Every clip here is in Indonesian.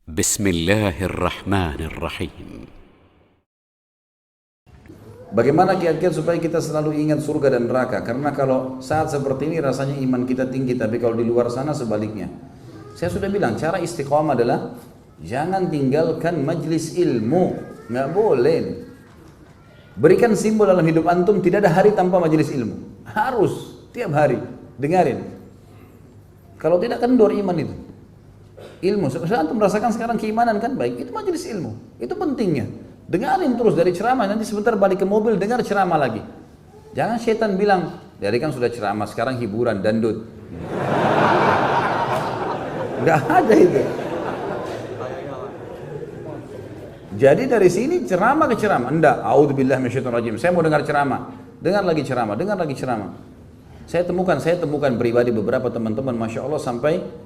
بسم الله الرحمن الرحيم. Bagaimana kiat-kiat supaya kita selalu ingat surga dan neraka? Karena kalau saat seperti ini rasanya iman kita tinggi, tapi kalau di luar sana sebaliknya. Saya sudah bilang, cara istiqomah adalah jangan tinggalkan majlis ilmu, nggak boleh. Berikan simbol dalam hidup antum, tidak ada hari tanpa majlis ilmu. Harus tiap hari dengarin. Kalau tidak kendor iman itu. Ilmu, sebenarnya antum merasakan sekarang keimanan kan baik, itu majlis ilmu, itu pentingnya. Dengarin terus dari ceramah, nanti sebentar balik ke mobil dengar ceramah lagi. Jangan setan bilang, dari kan sudah ceramah, sekarang hiburan, dangdut. Nggak ada itu. Jadi dari sini ceramah ke ceramah, enggak, a'udzubillahi minasyaitonirrajim. Saya mau dengar ceramah, dengar lagi ceramah, dengar lagi ceramah. Saya temukan pribadi beberapa teman-teman, masya Allah, sampai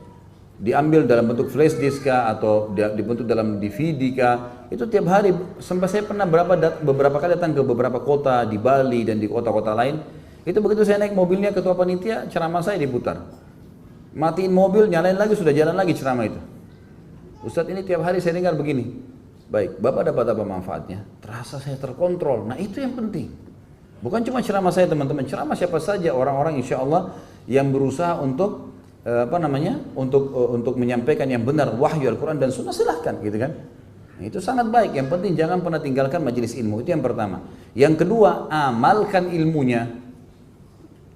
diambil dalam bentuk flash disk kah, atau dibentuk dalam DVD kah, itu tiap hari. Sampai saya pernah beberapa kali datang ke beberapa kota di Bali dan di kota-kota lain. Itu begitu saya naik mobilnya, ketua panitia ceramah saya diputar, matiin mobil, nyalain lagi, sudah jalan lagi ceramah itu. Ustadz, ini tiap hari saya dengar begini. Baik, Bapak dapat apa manfaatnya? Terasa saya terkontrol. Nah itu yang penting. Bukan cuma ceramah saya teman-teman, ceramah siapa saja, orang-orang insya Allah yang berusaha untuk untuk menyampaikan yang benar wahyu Al-Quran dan Sunnah, silahkan gitu kan. Nah, itu sangat baik. Yang penting jangan pernah tinggalkan majelis ilmu, itu yang pertama. Yang kedua, amalkan ilmunya.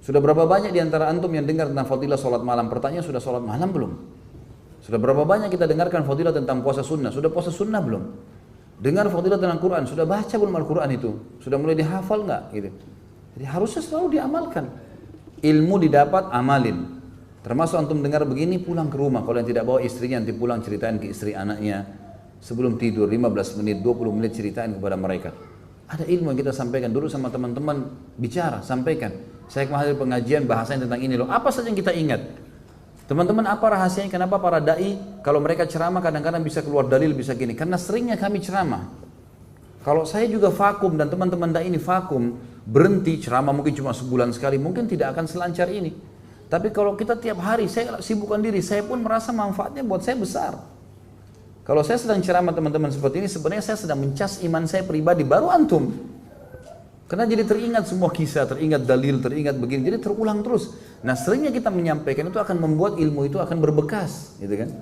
Sudah berapa banyak diantara antum yang dengar tentang fadilah sholat malam? Pertanyaan, sudah sholat malam belum? Sudah berapa banyak kita dengarkan fadilah tentang puasa sunnah? Sudah puasa sunnah belum? Dengar fadilah tentang Quran, sudah baca belum Al-Quran itu? Sudah mulai dihafal nggak? Gitu. Jadi harusnya selalu diamalkan. Ilmu didapat, amalin. Termasuk antum dengar begini, pulang ke rumah. Kalau yang tidak bawa istrinya, nanti pulang ceritain ke istri anaknya. Sebelum tidur 15 menit, 20 menit ceritain kepada mereka. Ada ilmu yang kita sampaikan dulu sama teman-teman, bicara, sampaikan. Saya kemarin pengajian bahasanya tentang ini loh. Apa saja yang kita ingat? Teman-teman, apa rahasianya? Kenapa para dai kalau mereka ceramah kadang-kadang bisa keluar dalil, bisa gini? Karena seringnya kami ceramah. Kalau saya juga vakum dan teman-teman dai ini vakum, berhenti ceramah mungkin cuma sebulan sekali, mungkin tidak akan selancar ini. Tapi kalau kita tiap hari, saya sibukkan diri, saya pun merasa manfaatnya buat saya besar. Kalau saya sedang ceramah teman-teman seperti ini, sebenarnya saya sedang mencas iman saya pribadi, baru antum. Karena jadi teringat semua kisah, teringat dalil, teringat begini, jadi terulang terus. Nah seringnya kita menyampaikan itu akan membuat ilmu itu akan berbekas, gitu kan.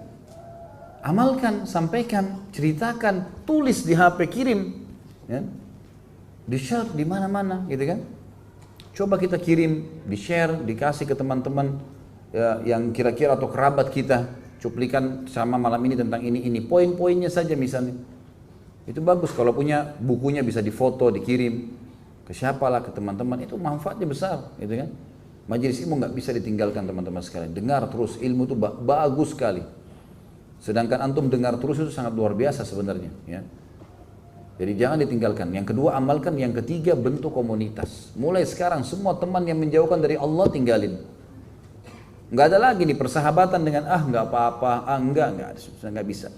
Amalkan, sampaikan, ceritakan, tulis di HP, kirim, ya. Di-share di mana-mana, gitu kan. Coba kita kirim, di-share, dikasih ke teman-teman ya, yang kira-kira atau kerabat kita, cuplikan sama malam ini tentang ini, poin-poinnya saja misalnya. Itu bagus, kalau punya bukunya bisa difoto, dikirim ke siapalah, ke teman-teman, itu manfaatnya besar, gitu kan. Majelis ilmu nggak bisa ditinggalkan teman-teman sekalian. Dengar terus, ilmu itu bagus sekali. Sedangkan antum dengar terus itu sangat luar biasa sebenarnya, ya. Jadi jangan ditinggalkan. Yang kedua, amalkan. Yang ketiga, bentuk komunitas. Mulai sekarang semua teman yang menjauhkan dari Allah tinggalin. Nggak ada lagi nih persahabatan dengan nggak apa-apa, nggak bisa.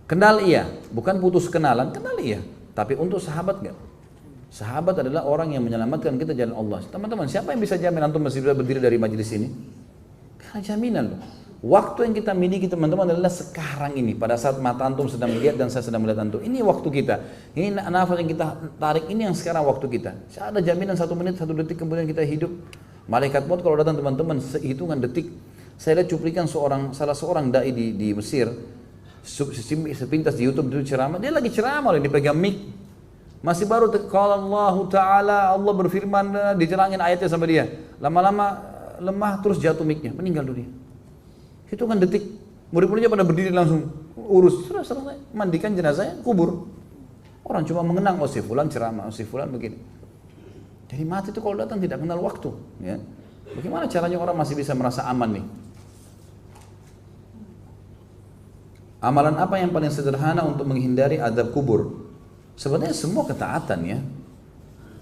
Kenal iya, bukan putus kenalan, kenal iya. Tapi untuk sahabat nggak. Sahabat adalah orang yang menyelamatkan kita jalan Allah. Teman-teman, siapa yang bisa jamin antum masih bisa berdiri dari majelis ini? Karena jaminan loh. Waktu yang kita miliki teman-teman adalah sekarang ini, pada saat mata antum sedang melihat dan saya sedang melihat antum. Ini waktu kita, ini nafas yang kita tarik, ini yang sekarang waktu kita. Saya ada jaminan 1 menit, 1 detik kemudian kita hidup. Malaikat maut kalau datang teman-teman sehitungan detik. Saya lihat cuplikan salah seorang dai di Mesir, sepintas di YouTube itu ceramah, dia lagi ceramah, dipegang mic. Masih baru qala Allah Ta'ala, Allah berfirman, dicerangin ayatnya sama dia. Lama-lama lemah terus jatuh micnya, meninggal dunia. Hitungan detik, murid-muridnya pada berdiri langsung urus, sudah selesai, mandikan jenazahnya, kubur. Orang cuma mengenang, si fulan ceramah, si fulan begini. Jadi mati itu kalau datang tidak kenal waktu, ya. Bagaimana caranya orang masih bisa merasa aman nih? Amalan apa yang paling sederhana untuk menghindari azab kubur? Sebenarnya semua ketaatan, ya.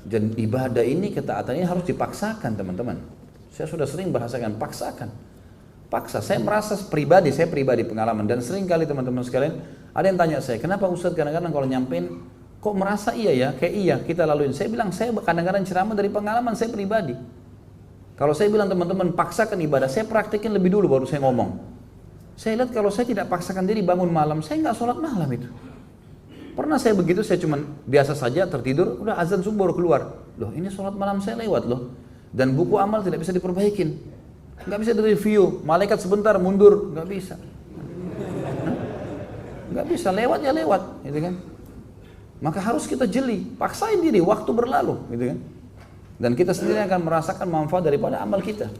Dan ibadah ini, ketaatan ini harus dipaksakan teman-teman. Saya sudah sering bahasakan, paksakan. Paksa, saya merasa pribadi pengalaman, dan sering kali teman-teman sekalian ada yang tanya saya, kenapa Ustadz kadang-kadang kalau nyampein kok merasa iya ya, kayak iya kita laluin. Saya bilang, saya kadang-kadang ceramah dari pengalaman saya pribadi. Kalau saya bilang teman-teman paksakan ibadah, saya praktekin lebih dulu baru saya ngomong. Saya lihat kalau saya tidak paksakan diri bangun malam, saya nggak sholat malam itu. Pernah saya begitu, saya cuman biasa saja tertidur, udah azan subuh baru keluar. Loh ini sholat malam saya lewat loh. Dan buku amal tidak bisa diperbaikin. Nggak bisa direview, malaikat sebentar mundur, nggak bisa. Nggak bisa, lewat ya lewat, gitu kan. Maka harus kita jeli, paksain diri, waktu berlalu, gitu kan. Dan kita sendiri akan merasakan manfaat daripada amal kita.